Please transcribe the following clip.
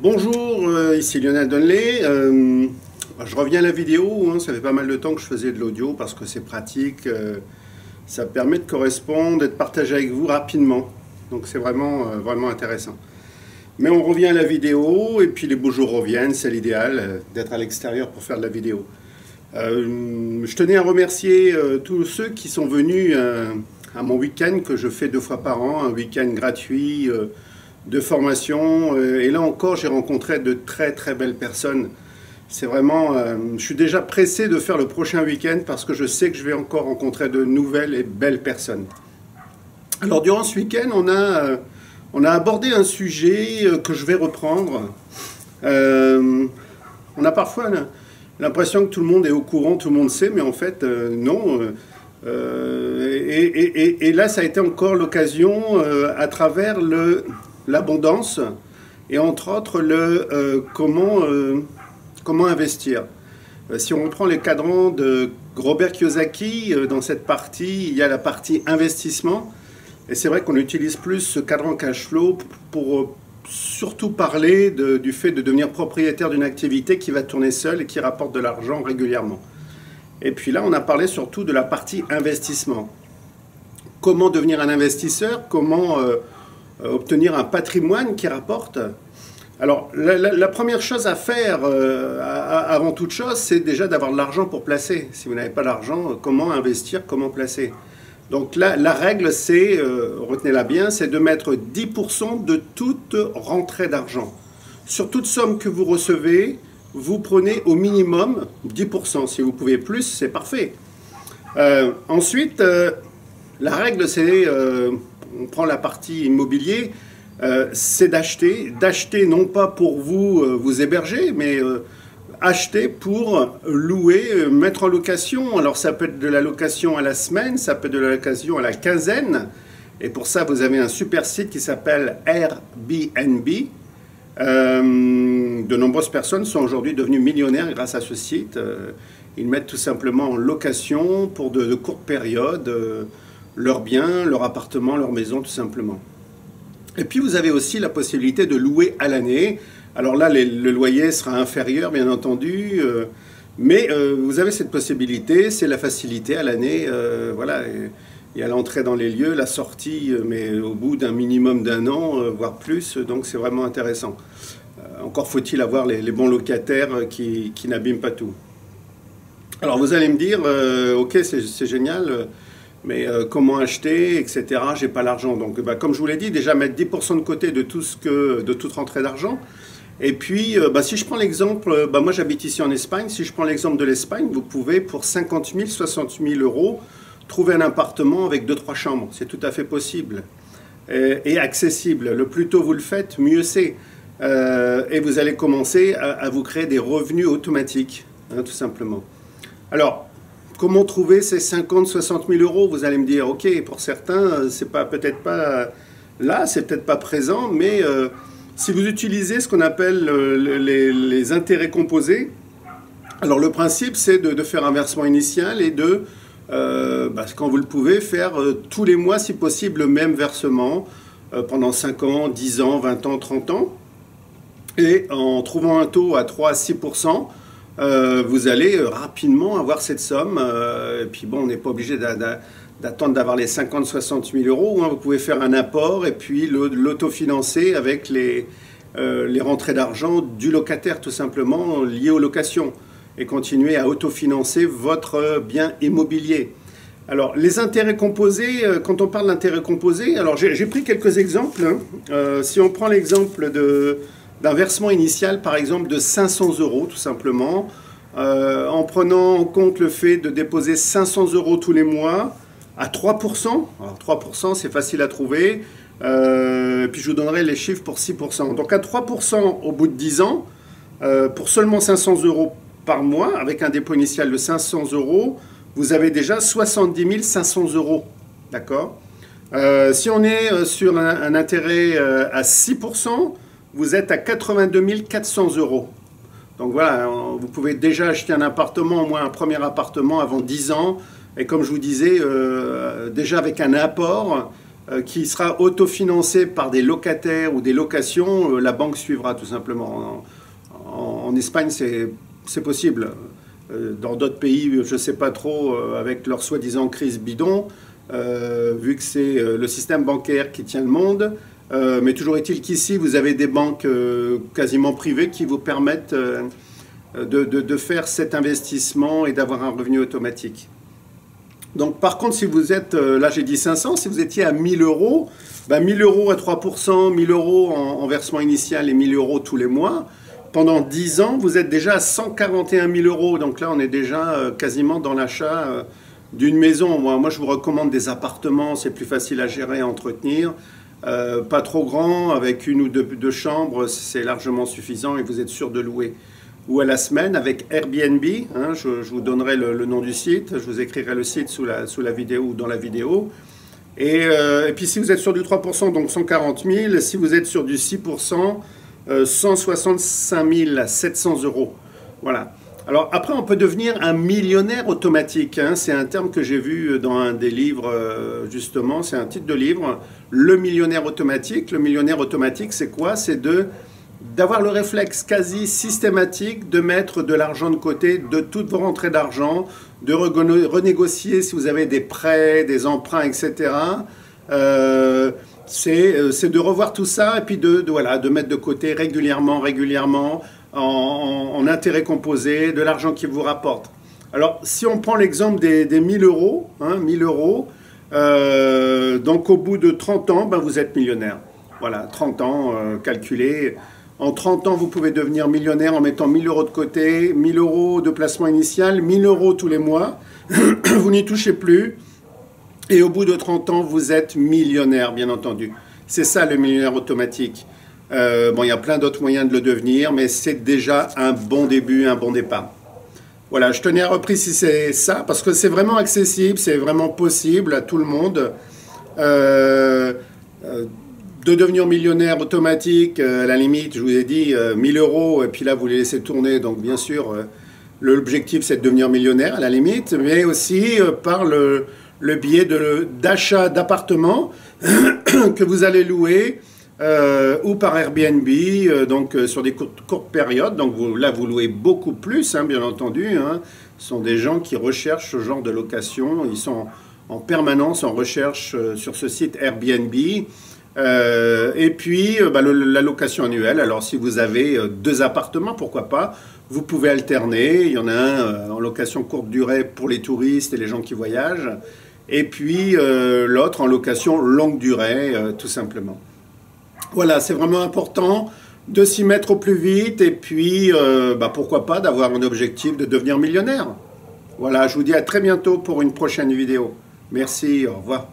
Bonjour, ici Lionel Donnelly. Je reviens à la vidéo, ça fait pas mal de temps que je faisais de l'audio parce que c'est pratique, ça permet de correspondre et de partager avec vous rapidement. Donc c'est vraiment intéressant. Mais on revient à la vidéo et puis les beaux jours reviennent, c'est l'idéal d'être à l'extérieur pour faire de la vidéo. Je tenais à remercier tous ceux qui sont venus à mon week-end que je fais 2 fois par an, un week-end gratuit de formation. Et là encore, j'ai rencontré de très belles personnes. C'est vraiment, je suis déjà pressé de faire le prochain week-end parce que je sais que je vais encore rencontrer de nouvelles et belles personnes. Alors durant ce week-end, on a abordé un sujet que je vais reprendre. On a parfois l'impression que tout le monde est au courant, tout le monde sait, mais en fait, non. Et là, ça a été encore l'occasion, à travers l'abondance, et entre autres, comment investir. Si on reprend les cadrans de Robert Kiyosaki, dans cette partie, il y a la partie investissement, et c'est vrai qu'on utilise plus ce cadran cash flow pour surtout parler du fait de devenir propriétaire d'une activité qui va tourner seule et qui rapporte de l'argent régulièrement. Et puis là, on a parlé surtout de la partie investissement. Comment devenir un investisseur? Comment obtenir un patrimoine qui rapporte? Alors, la première chose à faire, avant toute chose, c'est déjà d'avoir de l'argent pour placer. Si vous n'avez pas d'argent, comment investir, comment placer? Donc là, la règle, c'est, retenez-la bien, c'est de mettre 10% de toute rentrée d'argent. Sur toute somme que vous recevez, vous prenez au minimum 10%. Si vous pouvez plus, c'est parfait. Ensuite, la règle, c'est, on prend la partie immobilier, c'est d'acheter non pas pour vous héberger, mais acheter pour louer, mettre en location. Alors ça peut être de la location à la semaine, ça peut être de la location à la quinzaine. Et pour ça, vous avez un super site qui s'appelle Airbnb. De nombreuses personnes sont aujourd'hui devenues millionnaires grâce à ce site. Ils mettent tout simplement en location pour de courtes périodes leurs biens, leur appartement, leur maison tout simplement. Et puis vous avez aussi la possibilité de louer à l'année. Alors là, le loyer sera inférieur bien entendu, mais vous avez cette possibilité, c'est la facilité à l'année. Voilà, il y a l'entrée dans les lieux, la sortie, mais au bout d'un minimum d'1 an, voire plus, donc c'est vraiment intéressant. Encore faut-il avoir les bons locataires qui n'abîment pas tout. Alors vous allez me dire, ok, c'est génial, mais comment acheter, etc. J'ai pas l'argent. Donc comme je vous l'ai dit, déjà mettre 10% de côté de toute rentrée d'argent. Et puis, si je prends l'exemple, moi j'habite ici en Espagne, si je prends l'exemple de l'Espagne, vous pouvez pour 50 000, 60 000 euros trouver un appartement avec 2-3 chambres. C'est tout à fait possible et accessible. Le plus tôt vous le faites, mieux c'est. Et vous allez commencer à vous créer des revenus automatiques, tout simplement. Alors, comment trouver ces 50-60 000 euros? Vous allez me dire, ok, pour certains, c'est peut-être pas là, c'est peut-être pas présent, mais si vous utilisez ce qu'on appelle les intérêts composés, alors le principe, c'est de faire un versement initial et de, quand vous le pouvez, faire tous les mois, si possible, le même versement pendant 5 ans, 10 ans, 20 ans, 30 ans. Et en trouvant un taux à 3 à 6%, vous allez rapidement avoir cette somme. Et puis bon, on n'est pas obligé d'attendre d'avoir les 50-60 000 euros. Vous pouvez faire un apport et puis l'autofinancer avec les rentrées d'argent du locataire, tout simplement, liées aux locations. Et continuer à autofinancer votre bien immobilier. Alors, les intérêts composés, quand on parle d'intérêts composés, alors j'ai pris quelques exemples. Si on prend l'exemple d'un versement initial, par exemple, de 500 euros, tout simplement, en prenant en compte le fait de déposer 500 euros tous les mois à 3%. Alors, 3%, c'est facile à trouver. Puis, je vous donnerai les chiffres pour 6%. Donc, à 3% au bout de 10 ans, pour seulement 500 euros par mois, avec un dépôt initial de 500 euros, vous avez déjà 70 500 euros. D'accord? Si on est sur un intérêt à 6%, vous êtes à 82 400 euros. Donc voilà, vous pouvez déjà acheter un appartement, au moins un premier appartement avant 10 ans. Et comme je vous disais, déjà avec un apport, qui sera autofinancé par des locataires ou des locations, la banque suivra tout simplement. En Espagne, c'est possible. Dans d'autres pays, je ne sais pas trop, avec leur soi-disant crise bidon, vu que c'est le système bancaire qui tient le monde. Mais toujours est-il qu'ici, vous avez des banques quasiment privées qui vous permettent de faire cet investissement et d'avoir un revenu automatique. Donc par contre, si vous êtes, là j'ai dit 500, si vous étiez à 1000 euros, ben 1000 euros à 3%, 1000 euros en versement initial et 1000 euros tous les mois, pendant 10 ans, vous êtes déjà à 141 000 euros. Donc là, on est déjà quasiment dans l'achat d'une maison. Moi, je vous recommande des appartements, c'est plus facile à gérer, à entretenir. Pas trop grand, avec une ou deux chambres, c'est largement suffisant et vous êtes sûr de louer. Ou à la semaine avec Airbnb, hein, je vous donnerai le nom du site, je vous écrirai le site sous la vidéo ou dans la vidéo. Et puis si vous êtes sur du 3%, donc 140 000, si vous êtes sur du 6%, 165 700 euros. Voilà. Alors après, on peut devenir un millionnaire automatique, hein. C'est un terme que j'ai vu dans un des livres, justement, c'est un titre de livre, Le millionnaire automatique. Le millionnaire automatique, c'est quoi? C'est d'avoir le réflexe quasi systématique de mettre de l'argent de côté, de toutes vos rentrées d'argent, de renégocier si vous avez des prêts, des emprunts, etc. C'est de revoir tout ça et puis voilà, de mettre de côté régulièrement, en intérêt composé, de l'argent qui vous rapporte. Alors, si on prend l'exemple des 1000 euros, hein, 1000 euros, donc au bout de 30 ans, ben, vous êtes millionnaire. Voilà, 30 ans, calculé. En 30 ans, vous pouvez devenir millionnaire en mettant 1000 euros de côté, 1000 euros de placement initial, 1000 euros tous les mois. Vous n'y touchez plus. Et au bout de 30 ans, vous êtes millionnaire, bien entendu. C'est ça le millionnaire automatique. Bon, il y a plein d'autres moyens de le devenir, mais c'est déjà un bon début, un bon départ. Voilà, je tenais à repréciser ça, parce que c'est vraiment accessible, c'est vraiment possible à tout le monde. De devenir millionnaire automatique, à la limite, je vous ai dit 1000 euros, et puis là, vous les laissez tourner. Donc, bien sûr, l'objectif, c'est de devenir millionnaire, à la limite, mais aussi par le biais d'achat d'appartements que vous allez louer, ou par Airbnb, donc sur des courtes périodes. Donc, là, vous louez beaucoup plus, hein, bien entendu. Hein. Ce sont des gens qui recherchent ce genre de location. Ils sont en permanence en recherche sur ce site Airbnb. Et puis la location annuelle, alors si vous avez 2 appartements, pourquoi pas, vous pouvez alterner. Il y en a un en location courte durée pour les touristes et les gens qui voyagent, et puis l'autre en location longue durée, tout simplement. Voilà, c'est vraiment important de s'y mettre au plus vite, et puis pourquoi pas d'avoir un objectif de devenir millionnaire. Voilà, je vous dis à très bientôt pour une prochaine vidéo. Merci, au revoir.